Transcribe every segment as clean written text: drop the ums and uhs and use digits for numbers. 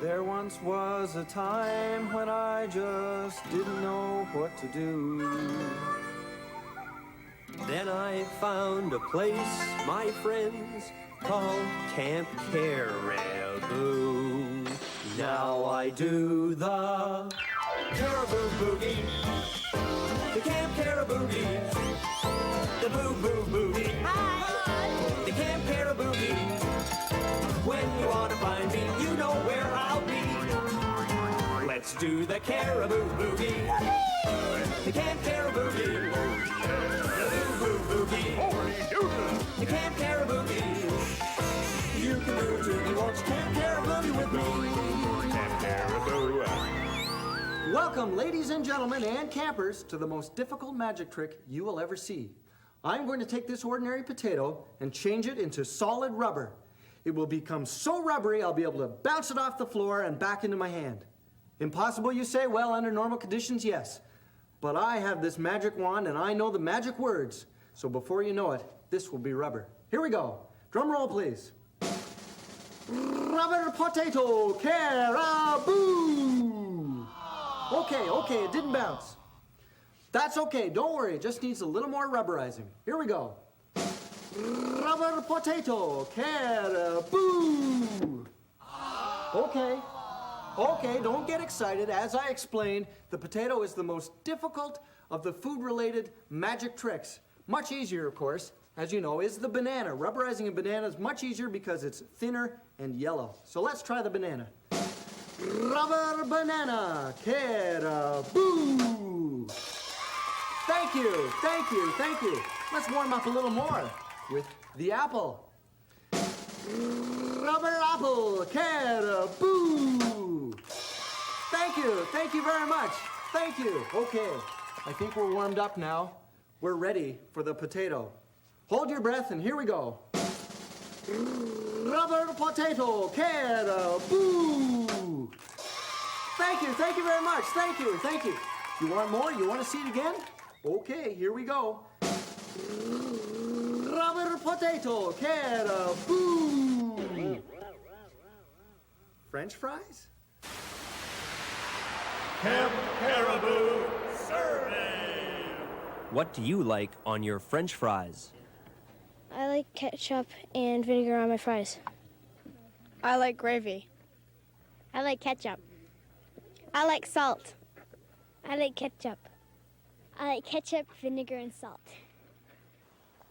There once was a time when I just didn't know what to do. Then I found a place, my friends, called Camp Cariboo. Now I do the Cariboo Boogie, the Camp Cariboo Boogie, the Boo Boo Boogie. Hi! The Camp Cariboo Boogie. When you want to find me, you know where I'll be. Let's do the Cariboo Boogie, the Camp Cariboo Boogie, the Boo Boo Boogie, the Camp Cariboo Boogie. You can do it too. You want to Camp Cariboo with me? Camp Cariboo. Welcome, ladies and gentlemen and campers, to the most difficult magic trick you will ever see. I'm going to take this ordinary potato and change it into solid rubber. It will become so rubbery, I'll be able to bounce it off the floor and back into my hand. Impossible, you say? Well, under normal conditions, yes. But I have this magic wand and I know the magic words. So before you know it, this will be rubber. Here we go. Drum roll, please. Rubber potato caribou. Okay, it didn't bounce. That's okay, don't worry, it just needs a little more rubberizing. Here we go. Rubber potato caribou. Okay, don't get excited. As I explained, the potato is the most difficult of the food-related magic tricks. Much easier, of course, as you know, is the banana. Rubberizing a banana is much easier because it's thinner and yellow. So let's try the banana. Rubber banana caribou. Thank you. Let's warm up a little more with the apple. Rubber apple caribou. Thank you very much. Thank you. Okay, I think we're warmed up now. We're ready for the potato. Hold your breath and here we go. Rubber potato caribou. Thank you very much. Thank you. You want more? You want to see it again? Okay, here we go. Rubber potato caribou. French fries? Camp Caribou Survey! What do you like on your French fries? I like ketchup and vinegar on my fries. I like gravy. I like ketchup. I like salt. I like ketchup. I like ketchup, vinegar, and salt.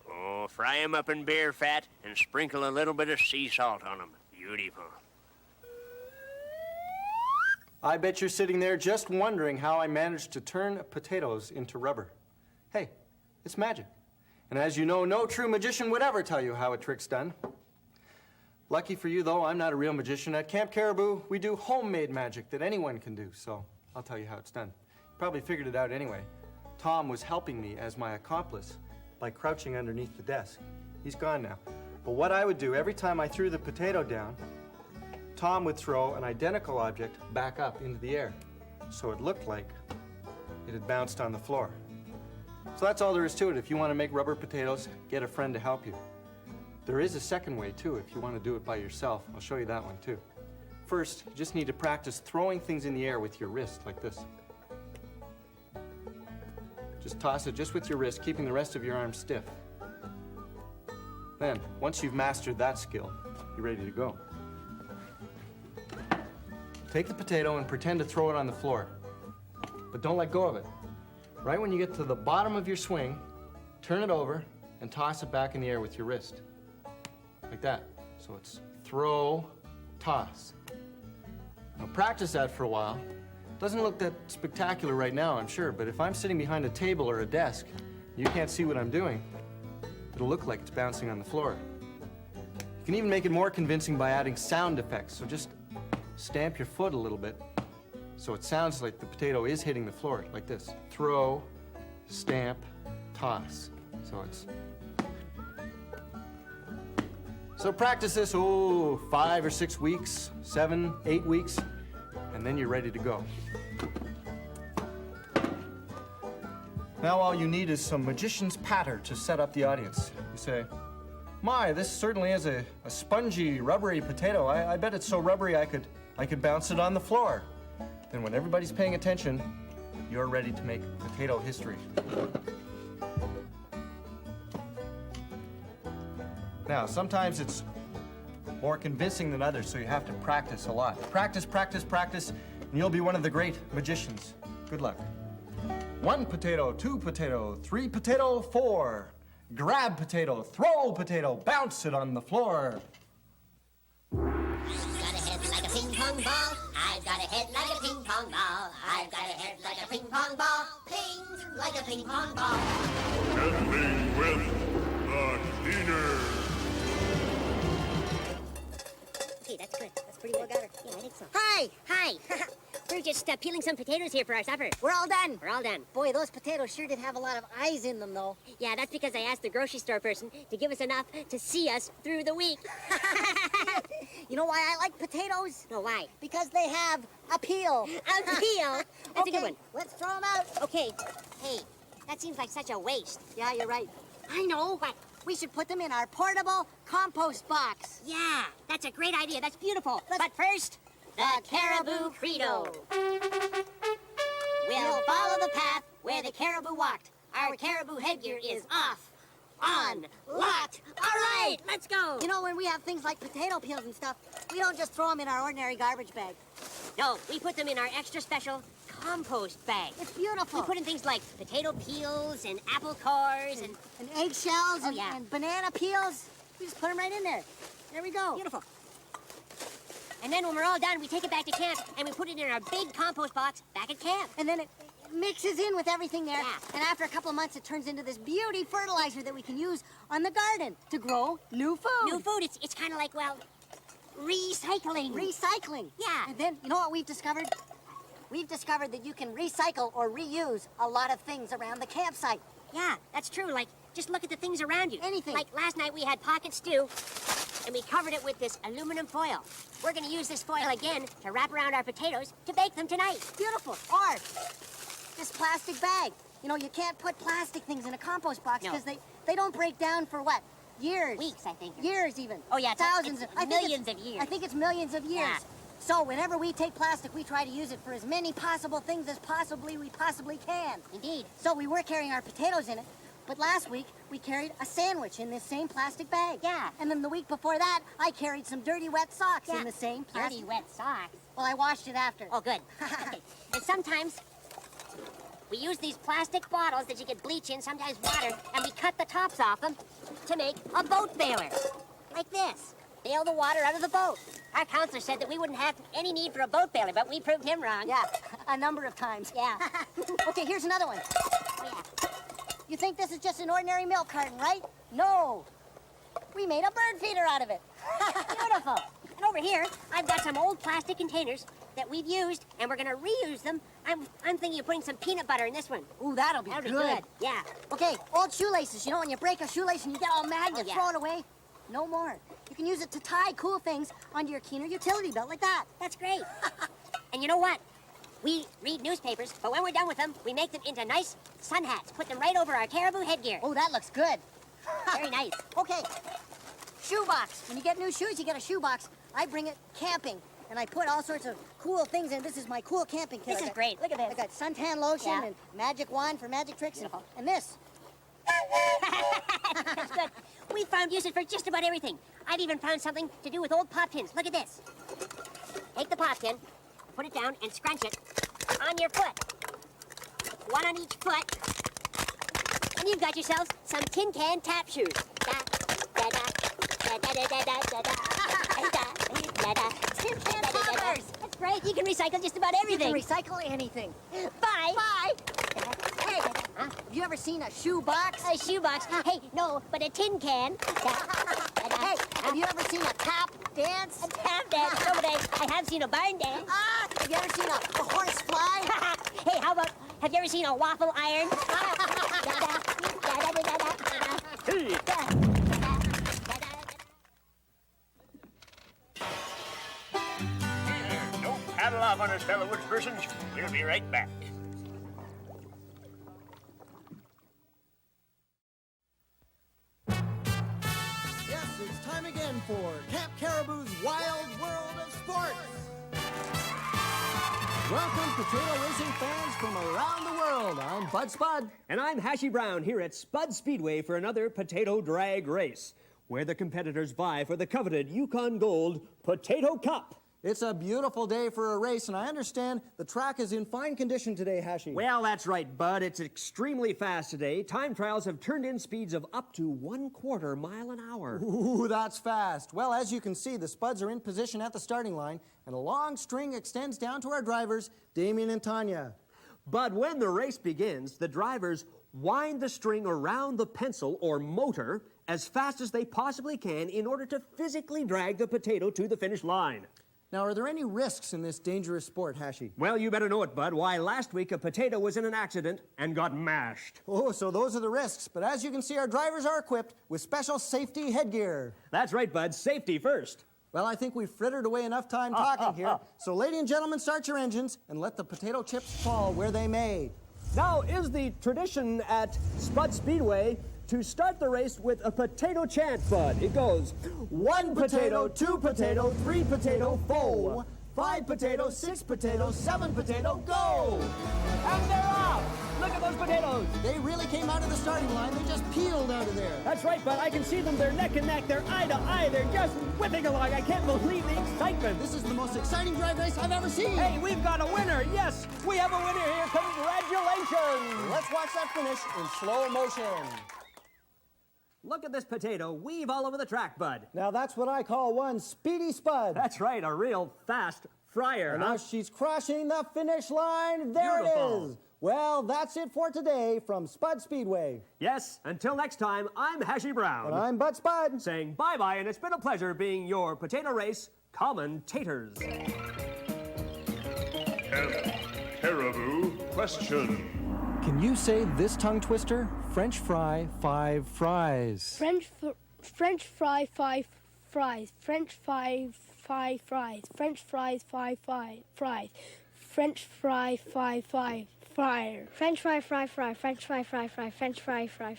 Oh, fry 'em up in beer fat and sprinkle a little bit of sea salt on 'em. Beautiful. I bet you're sitting there just wondering how I managed to turn potatoes into rubber. Hey, it's magic. And as you know, no true magician would ever tell you how a trick's done. Lucky for you, though, I'm not a real magician. At Camp Caribou, we do homemade magic that anyone can do, so I'll tell you how it's done. You probably figured it out anyway. Tom was helping me as my accomplice by crouching underneath the desk. He's gone now. But what I would do every time I threw the potato down, Tom would throw an identical object back up into the air. So it looked like it had bounced on the floor. So that's all there is to it. If you want to make rubber potatoes, get a friend to help you. There is a second way too, if you want to do it by yourself. I'll show you that one too. First, you just need to practice throwing things in the air with your wrist, like this. Just toss it just with your wrist, keeping the rest of your arm stiff. Then, once you've mastered that skill, you're ready to go. Take the potato and pretend to throw it on the floor, but don't let go of it. Right when you get to the bottom of your swing, turn it over and toss it back in the air with your wrist. Like that. So it's throw, toss. Now practice that for a while. Doesn't look that spectacular right now, I'm sure, but if I'm sitting behind a table or a desk, you can't see what I'm doing, it'll look like it's bouncing on the floor. You can even make it more convincing by adding sound effects, so just stamp your foot a little bit so it sounds like the potato is hitting the floor, like this. Throw, stamp, toss. So practice this, 5 or 6 weeks, 7, 8 weeks, and then you're ready to go. Now all you need is some magician's patter to set up the audience. You say, my, this certainly is a spongy, rubbery potato. I bet it's so rubbery I could I could bounce it on the floor. Then when everybody's paying attention, you're ready to make potato history. Now, sometimes it's more convincing than others, so you have to practice a lot. Practice, practice, practice, and you'll be one of the great magicians. Good luck. 1 potato, 2 potato, 3 potato, 4. Grab potato, throw potato, bounce it on the floor. Got a head like a ping pong ball. I've got a head like a ping pong ball. I've got a head like a ping pong ball. Ping like a ping pong ball. Gently with the cleaner. Okay, that's good. That's pretty well got it. Yeah, I think so. Hi! Hi! We're just peeling some potatoes here for our supper. We're all done. We're all done. Boy, those potatoes sure did have a lot of eyes in them, though. Yeah, that's because I asked the grocery store person to give us enough to see us through the week. You know why I like potatoes? No, why? Because they have appeal. Appeal? That's a good one. Let's throw them out. Okay. Hey, that seems like such a waste. Yeah, you're right. I know. What? We should put them in our portable compost box. Yeah, that's a great idea. That's beautiful. But first, the Caribou Credo. We'll follow the path where the caribou walked. Our caribou headgear is off, on, locked. All right, let's go. You know, when we have things like potato peels and stuff, we don't just throw them in our ordinary garbage bag. No, we put them in our extra special compost bag. It's beautiful. We put in things like potato peels and apple cores and eggshells and banana peels. We just put them right in there. There we go. Beautiful. And then when we're all done, we take it back to camp and we put it in our big compost box back at camp. And then it mixes in with everything there. Yeah. And after a couple of months, it turns into this beauty fertilizer that we can use on the garden to grow new food. New food. It's kind of like, well, recycling. Recycling. Yeah. And then, you know what we've discovered? We've discovered that you can recycle or reuse a lot of things around the campsite. Yeah, that's true. Like, just look at the things around you. Anything. Like last night we had pocket stew, and we covered it with this aluminum foil. We're gonna use this foil again to wrap around our potatoes to bake them tonight. Beautiful. Or this plastic bag. You know, you can't put plastic things in a compost box because they don't break down for what? Years. Weeks, I think. Years even. Oh, yeah. Thousands. Millions of years. I think it's millions of years. Yeah. So whenever we take plastic, we try to use it for as many possible things as we possibly can. Indeed. So we were carrying our potatoes in it, but last week we carried a sandwich in this same plastic bag. Yeah. And then the week before that, I carried some dirty wet socks in the same plastic. Dirty wet socks? Well, I washed it after. Oh, good. Okay. And sometimes we use these plastic bottles that you get bleach in, sometimes water, and we cut the tops off them to make a boat bailer. Like this. Bail the water out of the boat. Our counselor said that we wouldn't have any need for a boat bailer, but we proved him wrong. Yeah, a number of times. Yeah. Okay, here's another one. Oh, yeah. You think this is just an ordinary milk carton, right? No. We made a bird feeder out of it. Beautiful. And over here, I've got some old plastic containers that we've used, and we're gonna reuse them. I'm thinking of putting some peanut butter in this one. Ooh, that'll be good. Yeah. Okay, old shoelaces. You know when you break a shoelace and you get all mad and you throw it away? No more. You can use it to tie cool things onto your Keener utility belt like that. That's great. And you know what? We read newspapers, but when we're done with them, we make them into nice sun hats. Put them right over our caribou headgear. Oh, that looks good. Very nice. Okay. Shoebox. When you get new shoes, you get a shoebox. I bring it camping, and I put all sorts of cool things in. This is my cool camping kit. This is great. Look at this. I got suntan lotion and magic wand for magic tricks. And this. That's good. We found uses for just about everything. I've even found something to do with old pop pins. Look at this. Take the pop pin, put it down, and scrunch it on your foot. One on each foot. And you've got yourselves some tin can tap shoes. Tin can toppers. That's great. You can recycle just about everything. You can recycle anything. Bye. Bye. Hey, have you ever seen a shoe box? A shoe box? Hey, no, but a tin can. Hey, have you ever seen a tap dance? A tap dance? No, but I have seen a barn dance. Have you ever seen a horse fly? Hey, how about, have you ever seen a waffle iron? Don't paddle off on us, fellow woods persons. We'll be right back. Yes, it's time again for Camp Caribou's Wild World of Sports. Welcome, potato racing fans from around the world. I'm Bud Spud. And I'm Hashy Brown here at Spud Speedway for another potato drag race, where the competitors vie for the coveted Yukon Gold Potato Cup. It's a beautiful day for a race, and I understand the track is in fine condition today, Hashy. Well, that's right, Bud. It's extremely fast today. Time trials have turned in speeds of up to 1/4 mile an hour. Ooh, that's fast. Well, as you can see, the Spuds are in position at the starting line, and a long string extends down to our drivers, Damien and Tanya. But when the race begins, the drivers wind the string around the pencil or motor as fast as they possibly can in order to physically drag the potato to the finish line. Now, are there any risks in this dangerous sport, Hashy? Well, you better know it, Bud. Why, last week a potato was in an accident and got mashed. Oh, so those are the risks. But as you can see, our drivers are equipped with special safety headgear. That's right, Bud. Safety first. Well, I think we've frittered away enough time talking here. So, ladies and gentlemen, start your engines and let the potato chips fall where they may. Now, is the tradition at Spud Speedway to start the race with a potato chant, Bud. It goes, 1 potato, 2 potato, 3 potato, 4, 5 potato, 6 potato, 7 potato, go! And they're off! Look at those potatoes! They really came out of the starting line. They just peeled out of there. That's right, Bud. I can see them. They're neck and neck. They're eye to eye. They're just whipping along. I can't believe the excitement. This is the most exciting drag race I've ever seen. Hey, we've got a winner. Yes, we have a winner here. Congratulations! Let's watch that finish in slow motion. Look at this potato weave all over the track, Bud. Now that's what I call one speedy Spud. That's right, a real fast fryer. And now she's crossing the finish line. There Beautiful. it is. Well, that's it for today from Spud Speedway. Yes, until next time, I'm Hashy Brown. And I'm Bud Spud. Saying bye-bye, and it's been a pleasure being your potato race commentators. Camp Caribou question. Can you say this tongue twister? French fry, 5 fries. French fry, 5 fries. French fry, 5 fries. French fries, 5 fries. French fry, 5 fries. Fryer. French fry, fry. French fry, fry. French fry, fry.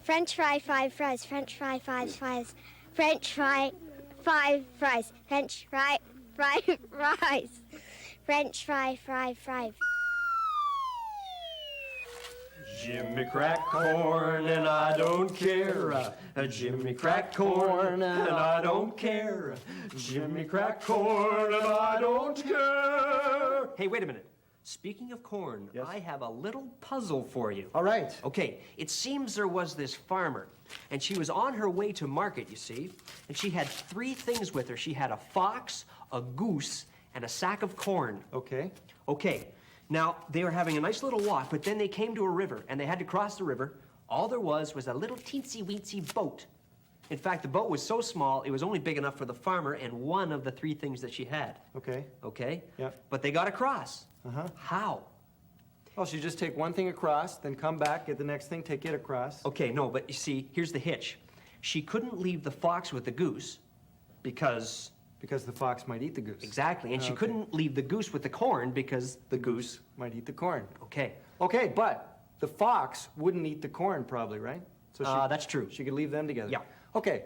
French fry, 5 fries. French fry, 5 fries. French fry, 5 fries. French fry, 5 fries. French fry, 5 fries. Jimmy crack corn and I don't care. Jimmy crack corn and I don't care. Jimmy crack corn and I don't care. Hey, wait a minute. Speaking of corn, Yes? I have a little puzzle for you. All right. Okay, it seems there was this farmer, and she was on her way to market, you see, and she had 3 things with her. She had a fox, a goose, and a sack of corn. Okay. Okay, now they were having a nice little walk, but then they came to a river, and they had to cross the river. All there was a little teensy-weensy boat. In fact, the boat was so small, it was only big enough for the farmer and one of the 3 things that she had. Okay. Okay? Yep. But they got across. Uh-huh. How? Oh, so you just take one thing across, then come back, get the next thing, take it across. Okay, no, but you see, here's the hitch. She couldn't leave the fox with the goose because... Because the fox might eat the goose. Exactly, and she Okay. couldn't leave the goose with the corn because the goose... Might eat the corn. Okay. Okay, but the fox wouldn't eat the corn probably, right? So That's true. She could leave them together. Yeah. Okay,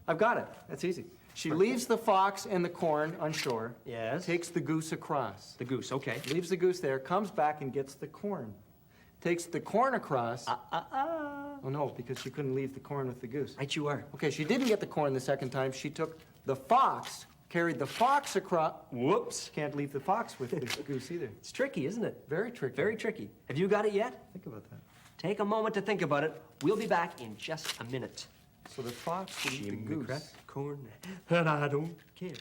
I've got it. That's easy. She leaves the fox and the corn on shore. Yes. Takes the goose across. The goose, okay. Leaves the goose there, comes back and gets the corn. Takes the corn across. Oh no, because she couldn't leave the corn with the goose. Right you are. Okay, she didn't get the corn the second time. She took the fox, carried the fox across. Whoops. Can't leave the fox with the goose either. It's tricky, isn't it? Very tricky. Very tricky. Have you got it yet? Think about that. Take a moment to think about it. We'll be back in just a minute. So the fox would eat the Jimmy goose. crack corn, and I don't care.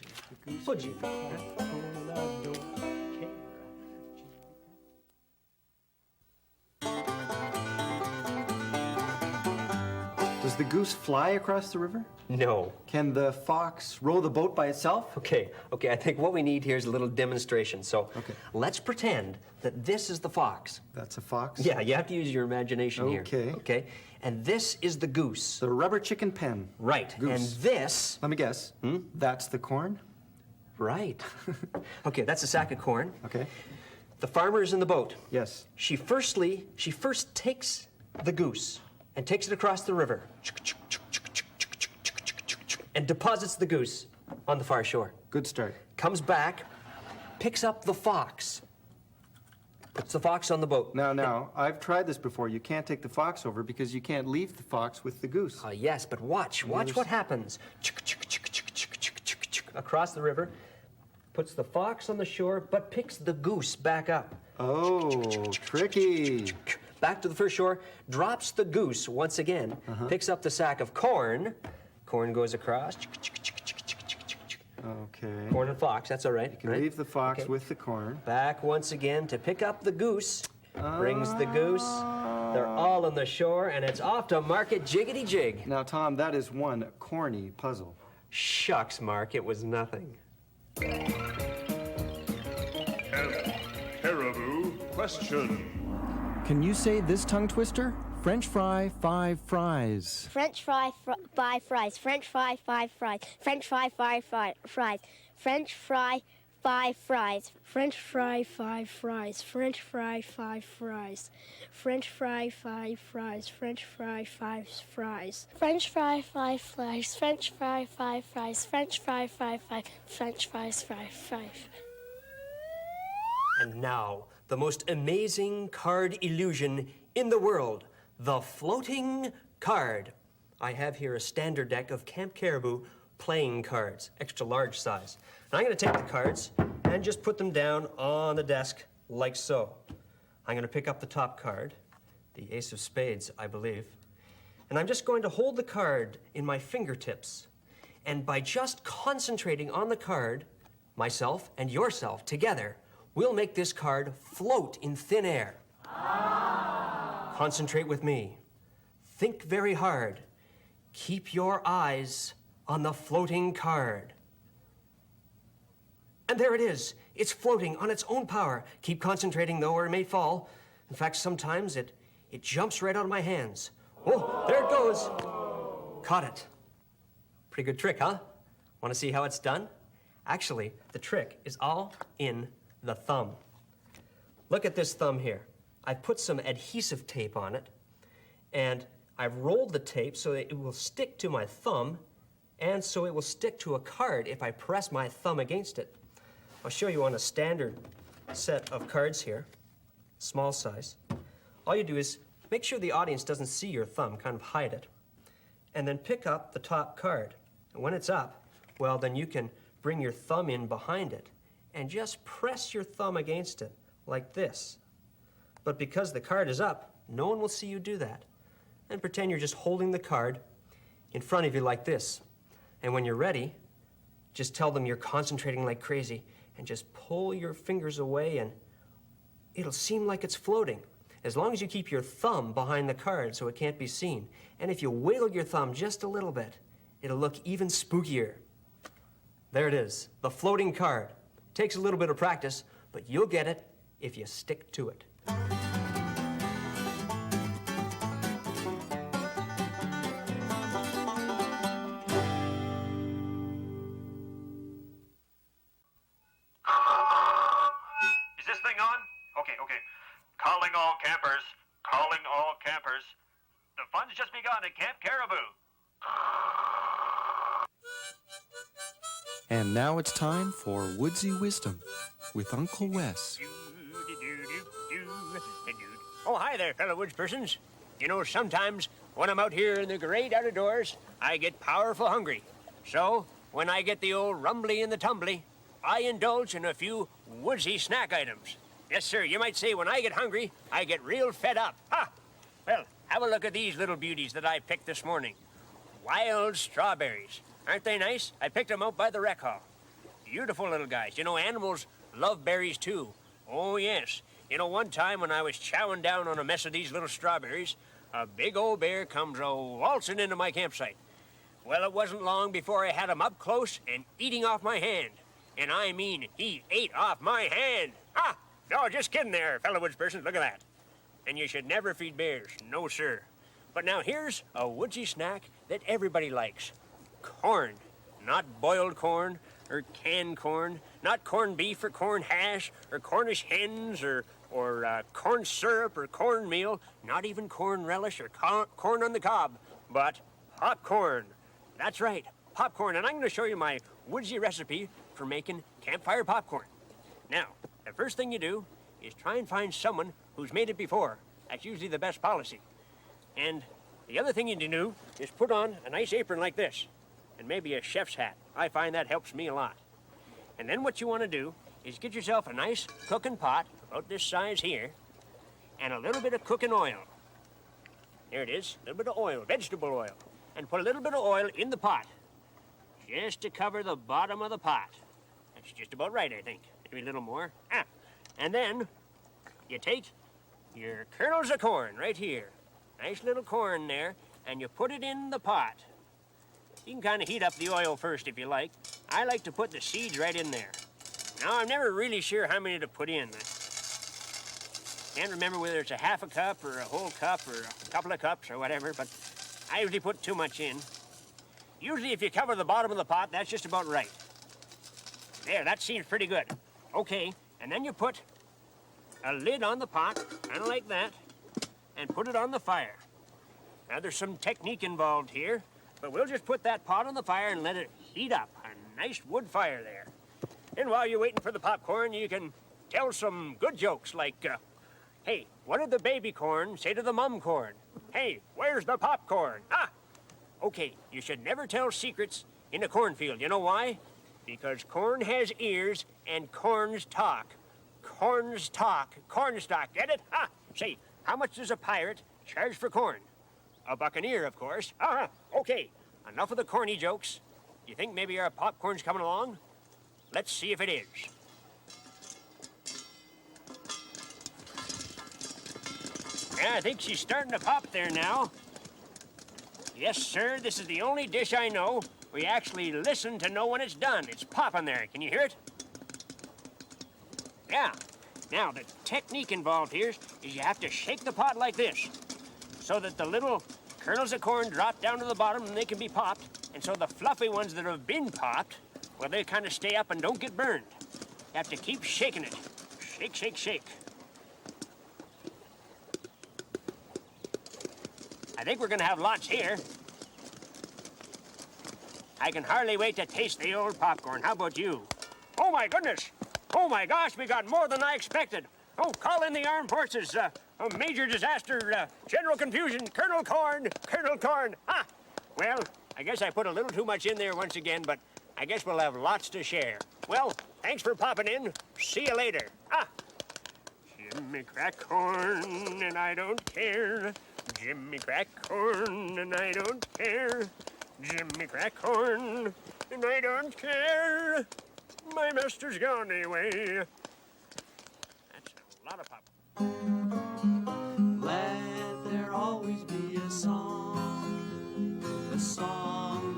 Oh, Jimmy crack corn, and I don't care. Does the goose fly across the river? No. Can the fox row the boat by itself? Okay, I think what we need here is a little demonstration. So Okay. let's pretend that this is the fox. That's a fox? Yeah, you have to use your imagination here. Okay. Okay, and this is the goose. The rubber chicken pen. Right, Goose. and this, Let me guess. That's the corn? right. Okay, that's a sack of corn. Okay. The farmer is in the boat. Yes. She first takes the goose and takes it across the river and deposits the goose on the far shore. Good start. Comes back, picks up the fox. Puts the fox on the boat. Now, I've tried this before. You can't take the fox over because you can't leave the fox with the goose. Yes, but watch what happens. Across the river, puts the fox on the shore, but picks the goose back up. Oh, tricky. Back to the first shore, drops the goose once again, picks up the sack of corn. Corn goes across. Okay. Corn and fox, that's all right. You can leave the fox with the corn. Back once again to pick up the goose. Brings the goose. They're all on the shore, and it's off to market jiggity jig. Now, Tom, that is one corny puzzle. Shucks, Mark, it was nothing. Camp Cariboo question. Can you say this tongue twister? French fry, 5 fries. French fry, 5 fries. French fry, 5 fries. French fry, 5 fries. French fry, 5 fries. French fry, 5 fries. French fry, 5 fries. French fry, 5 fries. French fry, 5 fries. French fry, 5 fries. French fry, 5 fries. French fry, 5 fries. French fries, 5 fries. And now, the most amazing card illusion in the world, the floating card. I have here a standard deck of Camp Cariboo playing cards, extra large size. And I'm going to take the cards and just put them down on the desk like so. I'm going to pick up the top card, the ace of spades, I believe, and I'm just going to hold the card in my fingertips. And by just concentrating on the card, myself and yourself together, we'll make this card float in thin air. Concentrate with me. Think very hard. Keep your eyes on the floating card. And there it is. It's floating on its own power. Keep concentrating, though, or it may fall. In fact, sometimes it jumps right out of my hands. Oh, there it goes. Caught it. Pretty good trick, huh? Want to see how it's done? Actually, the trick is all in the thumb. Look at this thumb here. I've put some adhesive tape on it, and I've rolled the tape so that it will stick to my thumb, and so it will stick to a card if I press my thumb against it. I'll show you on a standard set of cards here, small size. All you do is make sure the audience doesn't see your thumb, kind of hide it, and then pick up the top card. And when it's up, well, then you can bring your thumb in behind it and just press your thumb against it like this. But because the card is up, no one will see you do that. And pretend you're just holding the card in front of you like this. And when you're ready, just tell them you're concentrating like crazy and just pull your fingers away and it'll seem like it's floating. As long as you keep your thumb behind the card so it can't be seen. And if you wiggle your thumb just a little bit, it'll look even spookier. There it is, the floating card. Takes a little bit of practice, but you'll get it if you stick to it. Is this thing on? Okay. Calling all campers. Calling all campers. The fun's just begun at Camp Cariboo. And now it's time for Woodsy Wisdom with Uncle Wes. Oh, hi there, fellow woods persons. You know, sometimes when I'm out here in the great out of doors, I get powerful hungry. So, when I get the old rumbly and the tumbly, I indulge in a few woodsy snack items. Yes, sir, you might say when I get hungry, I get real fed up. Ha! Well, have a look at these little beauties that I picked this morning. Wild strawberries. Aren't they nice? I picked them out by the rec hall. Beautiful little guys. You know, animals love berries, too. Oh, yes. You know, one time when I was chowing down on a mess of these little strawberries, a big old bear comes waltzing into my campsite. Well, it wasn't long before I had him up close and eating off my hand. And I mean, he ate off my hand. Ah! No, just kidding there, fellow woods persons. Look at that. And you should never feed bears. No, sir. But now here's a woodsy snack that everybody likes. Corn. Not boiled corn or canned corn. Not corned beef or corn hash or Cornish hens or corn syrup or cornmeal. Not even corn relish or corn on the cob. But popcorn. That's right, popcorn. And I'm going to show you my woodsy recipe for making campfire popcorn. Now, the first thing you do is try and find someone who's made it before. That's usually the best policy. And the other thing you do is put on a nice apron like this, and maybe a chef's hat. I find that helps me a lot. And then what you want to do is get yourself a nice cooking pot, about this size here, and a little bit of cooking oil. There it is, a little bit of oil, vegetable oil. And put a little bit of oil in the pot, just to cover the bottom of the pot. That's just about right, I think. Maybe a little more. And then you take your kernels of corn right here. Nice little corn there, and you put it in the pot. You can kind of heat up the oil first if you like. I like to put the seeds right in there. Now, I'm never really sure how many to put in. I can't remember whether it's a half a cup or a whole cup or a couple of cups or whatever, but I usually put too much in. Usually, if you cover the bottom of the pot, that's just about right. There, that seems pretty good. Okay, and then you put a lid on the pot, kind of like that, and put it on the fire. Now, there's some technique involved here, but we'll just put that pot on the fire and let it heat up. A nice wood fire there. And while you're waiting for the popcorn, you can tell some good jokes like, hey, what did the baby corn say to the mum corn? Hey, where's the popcorn? Okay, you should never tell secrets in a cornfield. You know why? Because corn has ears and corns talk. Corns talk. Cornstalk. Get it? Say, how much does a pirate charge for corn? A buccaneer, of course. Okay, enough of the corny jokes. You think maybe our popcorn's coming along? Let's see if it is. Yeah, I think she's starting to pop there now. Yes, sir, this is the only dish I know where you actually listen to know when it's done. It's popping there. Can you hear it? Yeah. Now, the technique involved here is you have to shake the pot like this so that the little kernels of corn drop down to the bottom and they can be popped. And so the fluffy ones that have been popped, well, they kind of stay up and don't get burned. You have to keep shaking it. Shake, shake, shake. I think we're going to have lots here. I can hardly wait to taste the old popcorn. How about you? Oh, my goodness. Oh, my gosh, we got more than I expected. Oh, call in the armed forces. A major disaster, general confusion, Colonel Corn, Colonel Corn. Well, I guess I put a little too much in there once again, but I guess we'll have lots to share. Well, thanks for popping in. See you later. Jimmy crack corn and I don't care. Jimmy crack corn and I don't care. Jimmy crack corn and I don't care. My master's gone away. That's a lot of pop. Let there always be a song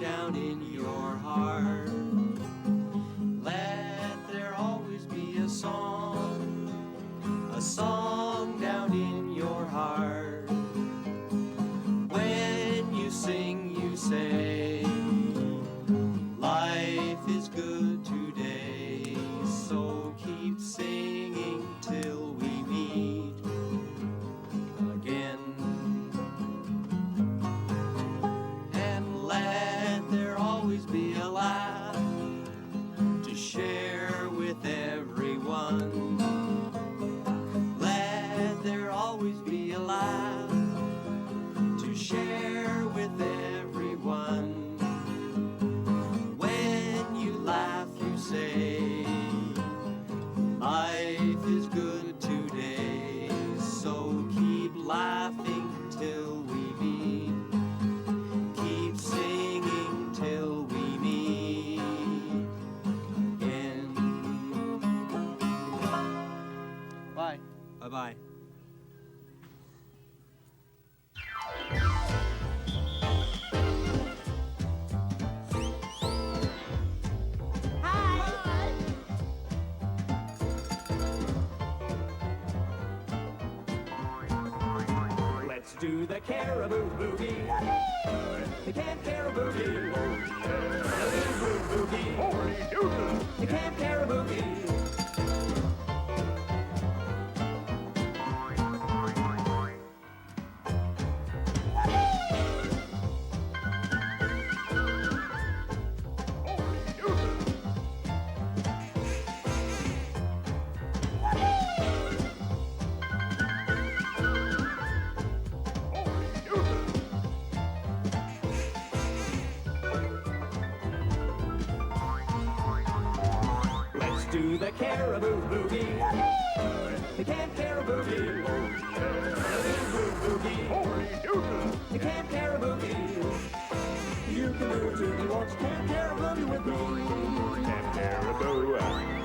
down in your heart. Let there always be a song down in your heart. When you sing, you say, life is good today, so keep singing till we meet again. And let there always be a laugh to share with everyone. Let there always be a laugh to share with everyone. When you laugh, you say, life is good today, so keep laughing till we meet. Keep singing till we meet again. Bye. Bye-bye. Let's do the Cariboo Boogie. The Camp Cariboo Boogie. The Boo Boogie. The Camp Cariboo Boogie. Cariboo Boogie. The Camp Cariboo Boogie. The Boo Boo Boogie. The Camp Cariboo Boogie. You can do it too. You want to Camp Cariboo with me. Camp Caribou.